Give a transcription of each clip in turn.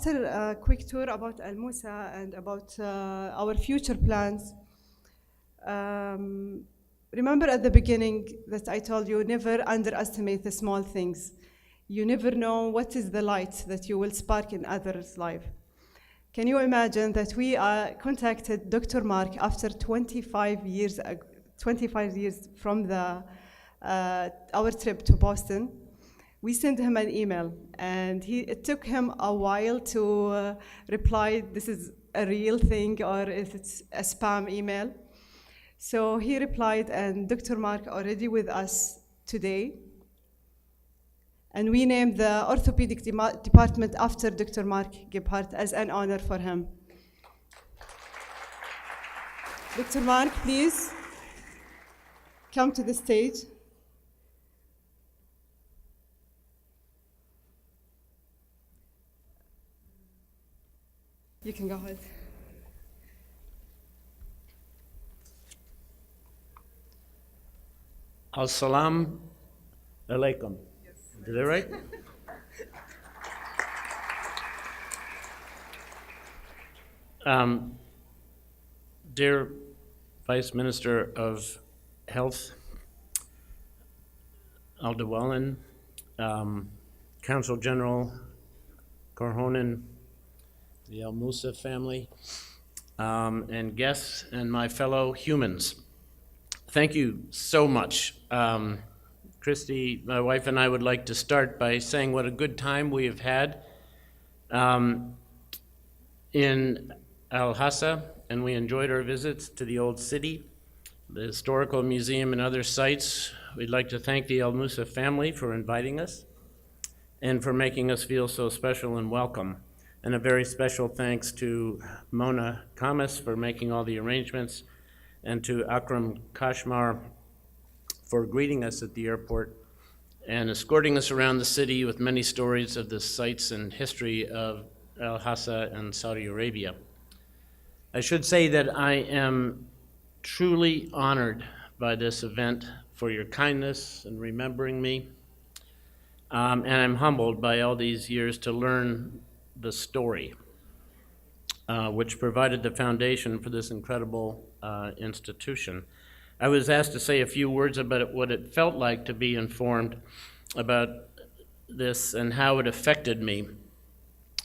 after a quick tour about Al Musa and about our future plans, remember at the beginning that I told you never underestimate the small things. You never know what is the light that you will spark in others' life. Can you imagine that we contacted Dr. Mark after 25 years, 25 years from our trip to Boston? We sent him an email, and it took him a while to reply, this is a real thing or if it's a spam email. So he replied, and Dr. Mark already with us today. And we named the orthopedic department after Dr. Mark Gebhardt as an honor for him. Dr. Mark, please come to the stage. You can go ahead. As-salam alaikum. Yes. Did I right? Dear Vice Minister of Health, Al-Dawalin, Counsel General Korhonen, the Al Musa family, and guests, and my fellow humans. Thank you so much. Christy, my wife, and I would like to start by saying what a good time we have had in Al-Hassa, and we enjoyed our visits to the Old City, the Historical Museum, and other sites. We'd like to thank the Al Musa family for inviting us and for making us feel so special and welcome. And a very special thanks to Mona Kamas for making all the arrangements, and to Akram Kashmar for greeting us at the airport and escorting us around the city with many stories of the sites and history of Al-Hassa and Saudi Arabia. I should say that I am truly honored by this event for your kindness in remembering me, and I'm humbled by all these years to learn the story, which provided the foundation for this incredible institution. I was asked to say a few words about what it felt like to be informed about this and how it affected me,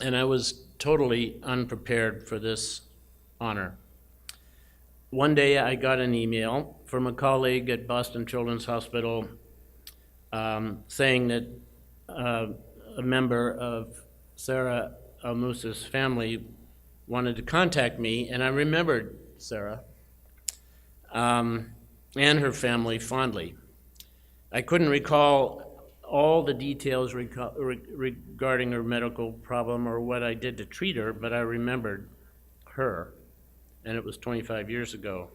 and I was totally unprepared for this honor. One day I got an email from a colleague at Boston Children's Hospital saying that a member of Sarah Al Musa's family wanted to contact me, and I remembered Sarah and her family fondly. I couldn't recall all the details regarding her medical problem or what I did to treat her, but I remembered her, and it was 25 years ago.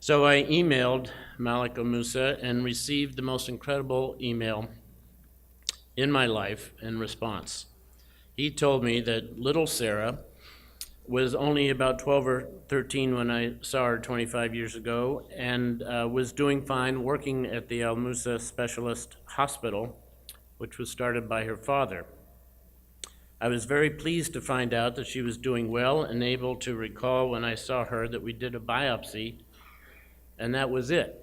So I emailed Malik Al Musa and received the most incredible email in my life in response. He told me that little Sarah was only about 12 or 13 when I saw her 25 years ago, and was doing fine working at the Al Musa Specialist Hospital, which was started by her father. I was very pleased to find out that she was doing well and able to recall when I saw her that we did a biopsy, and that was it.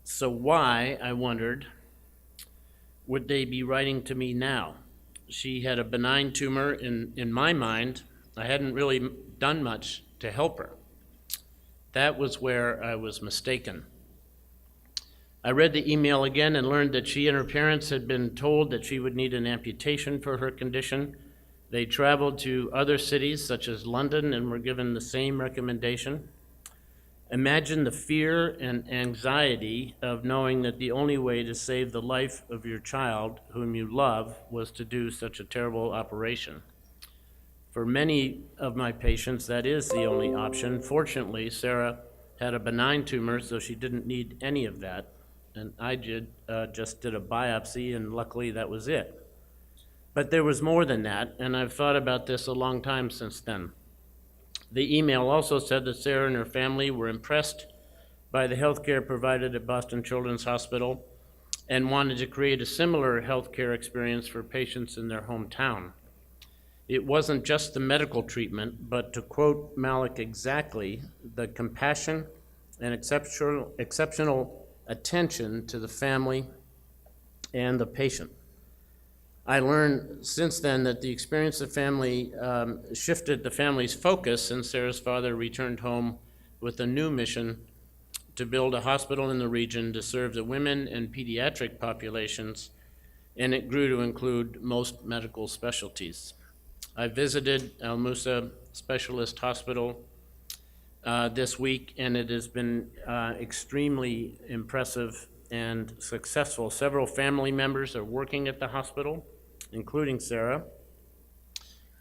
So why, I wondered, would they be writing to me now? She had a benign tumor. In my mind, I hadn't really done much to help her. That was where I was mistaken. I read the email again and learned that she and her parents had been told that she would need an amputation for her condition. They traveled to other cities such as London and were given the same recommendation. Imagine the fear and anxiety of knowing that the only way to save the life of your child, whom you love, was to do such a terrible operation. For many of my patients, that is the only option. Fortunately, Sarah had a benign tumor, so she didn't need any of that. And I just did a biopsy, and luckily that was it. But there was more than that, and I've thought about this a long time since then. The email also said that Sarah and her family were impressed by the health care provided at Boston Children's Hospital and wanted to create a similar health care experience for patients in their hometown. It wasn't just the medical treatment, but to quote Malik exactly, the compassion and exceptional attention to the family and the patient. I learned since then that the experience of family shifted the family's focus, and Sarah's father returned home with a new mission to build a hospital in the region to serve the women and pediatric populations, and it grew to include most medical specialties. I visited Al Musa Specialist Hospital this week, and it has been extremely impressive and successful. Several family members are working at the hospital, including Sarah,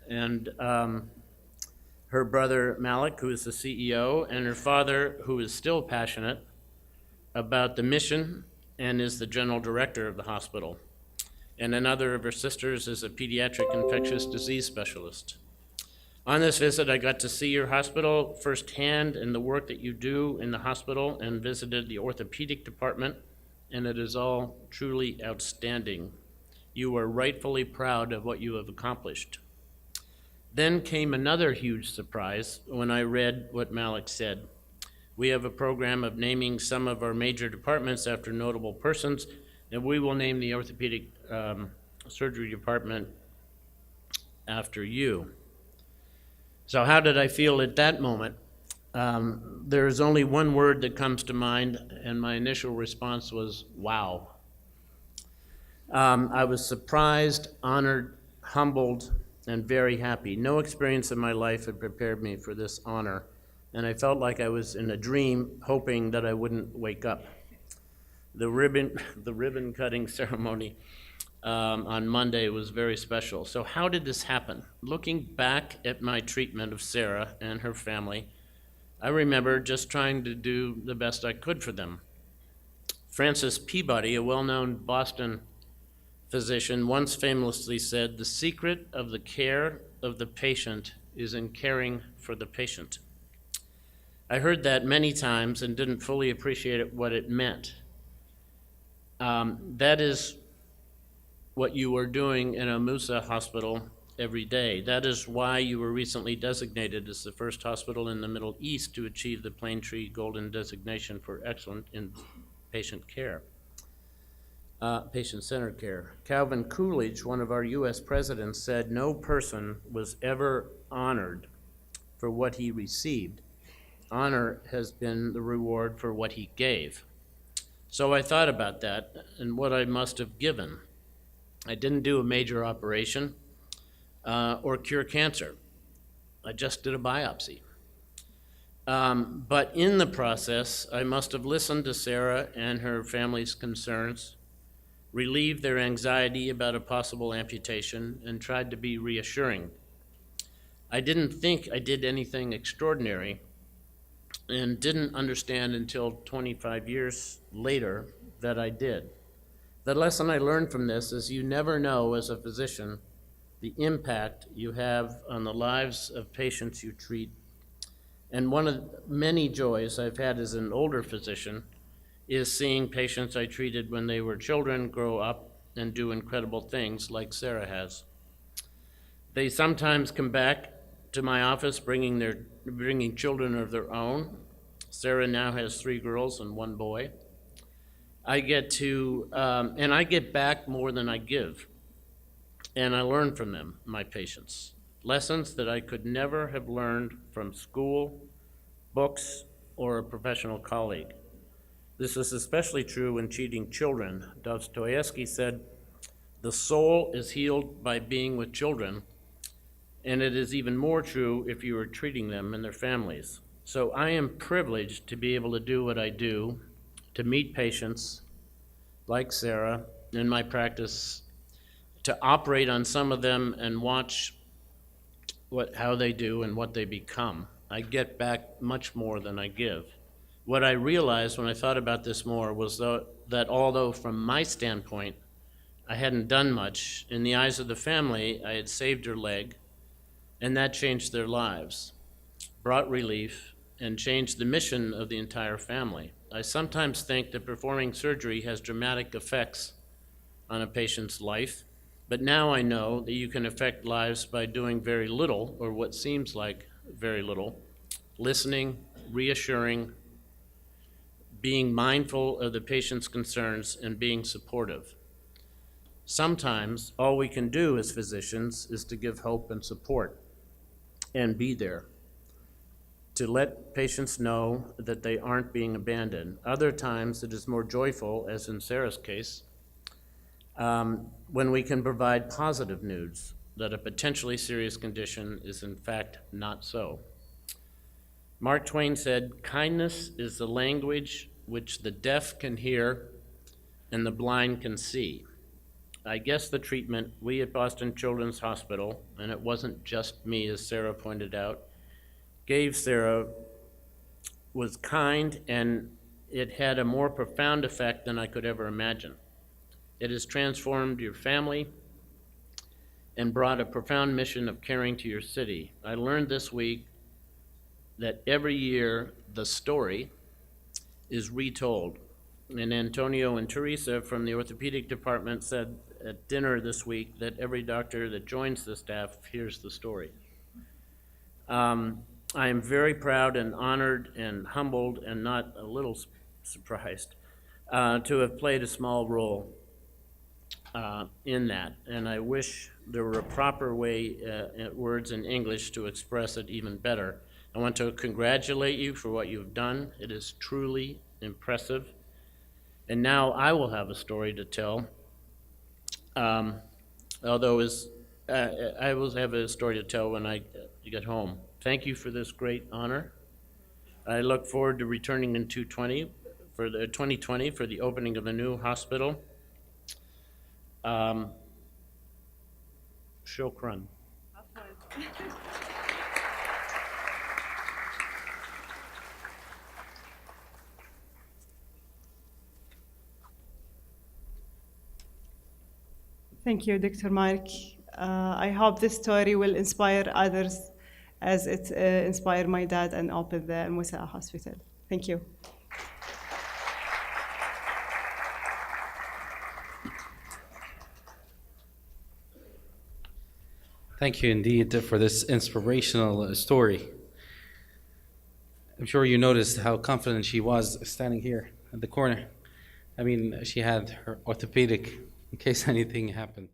and her brother Malik, who is the CEO, and her father, who is still passionate about the mission and is the general director of the hospital. And another of her sisters is a pediatric infectious disease specialist. On this visit, I got to see your hospital firsthand and the work that you do in the hospital, and visited the orthopedic department, and it is all truly outstanding. You are rightfully proud of what you have accomplished. Then came another huge surprise when I read what Malik said. We have a program of naming some of our major departments after notable persons, and we will name the orthopedic surgery department after you. So how did I feel at that moment? There is only one word that comes to mind, and my initial response was, wow. I was surprised, honored, humbled, and very happy. No experience in my life had prepared me for this honor, and I felt like I was in a dream, hoping that I wouldn't wake up. The ribbon cutting ceremony on Monday was very special. So how did this happen? Looking back at my treatment of Sarah and her family, I remember just trying to do the best I could for them. Francis Peabody, a well-known Boston physician, once famously said, "The secret of the care of the patient is in caring for the patient." I heard that many times and didn't fully appreciate what it meant. That is what you are doing in a Musa hospital every day. That is why you were recently designated as the first hospital in the Middle East to achieve the Plaintree Golden Designation for excellent in patient care, patient-centered care. Calvin Coolidge, one of our U.S. presidents, said, "No person was ever honored for what he received. Honor has been the reward for what he gave." So I thought about that and what I must have given. I didn't do a major operation or cure cancer. I just did a biopsy. But in the process, I must have listened to Sarah and her family's concerns, relieved their anxiety about a possible amputation, and tried to be reassuring. I didn't think I did anything extraordinary, and didn't understand until 25 years later that I did. The lesson I learned from this is you never know as a physician the impact you have on the lives of patients you treat. And one of the many joys I've had as an older physician is seeing patients I treated when they were children grow up and do incredible things like Sarah has. They sometimes come back to my office bringing children of their own. Sarah now has 3 girls and 1 boy. I get back more than I give. And I learn from them, my patients. Lessons that I could never have learned from school, books, or a professional colleague. This is especially true when treating children. Dostoevsky said, "The soul is healed by being with children," and it is even more true if you are treating them and their families. So I am privileged to be able to do what I do, to meet patients like Sarah in my practice, to operate on some of them and watch how they do and what they become. I get back much more than I give. What I realized when I thought about this more was that although from my standpoint I hadn't done much, in the eyes of the family I had saved her leg, and that changed their lives, brought relief, and changed the mission of the entire family. I sometimes think that performing surgery has dramatic effects on a patient's life, But now I know that you can affect lives by doing very little, or what seems like very little, listening, reassuring, being mindful of the patient's concerns, and being supportive. Sometimes all we can do as physicians is to give hope and support and be there, to let patients know that they aren't being abandoned. Other times it is more joyful, as in Sarah's case, when we can provide positive news that a potentially serious condition is in fact not so. Mark Twain said, "Kindness is the language which the deaf can hear and the blind can see." I guess the treatment we at Boston Children's Hospital, and it wasn't just me, as Sarah pointed out, gave Sarah was kind, and it had a more profound effect than I could ever imagine. It has transformed your family and brought a profound mission of caring to your city. I learned this week that every year the story is retold. And Antonio and Teresa from the orthopedic department said at dinner this week that every doctor that joins the staff hears the story. I am very proud and honored and humbled and not a little surprised to have played a small role in that. And I wish there were a proper way, words in English to express it even better. I want to congratulate you for what you've done. It is truly impressive. And now I will have a story to tell. Although I will have a story to tell when I get home. Thank you for this great honor. I look forward to returning in 2020 for the opening of a new hospital. Shukran. Thank you, Dr. Mike. I hope this story will inspire others as it inspired my dad and opened the Musa Hospital. Thank you. Thank you indeed for this inspirational story. I'm sure you noticed how confident she was standing here at the corner. I mean, she had her orthopedic in case anything happened.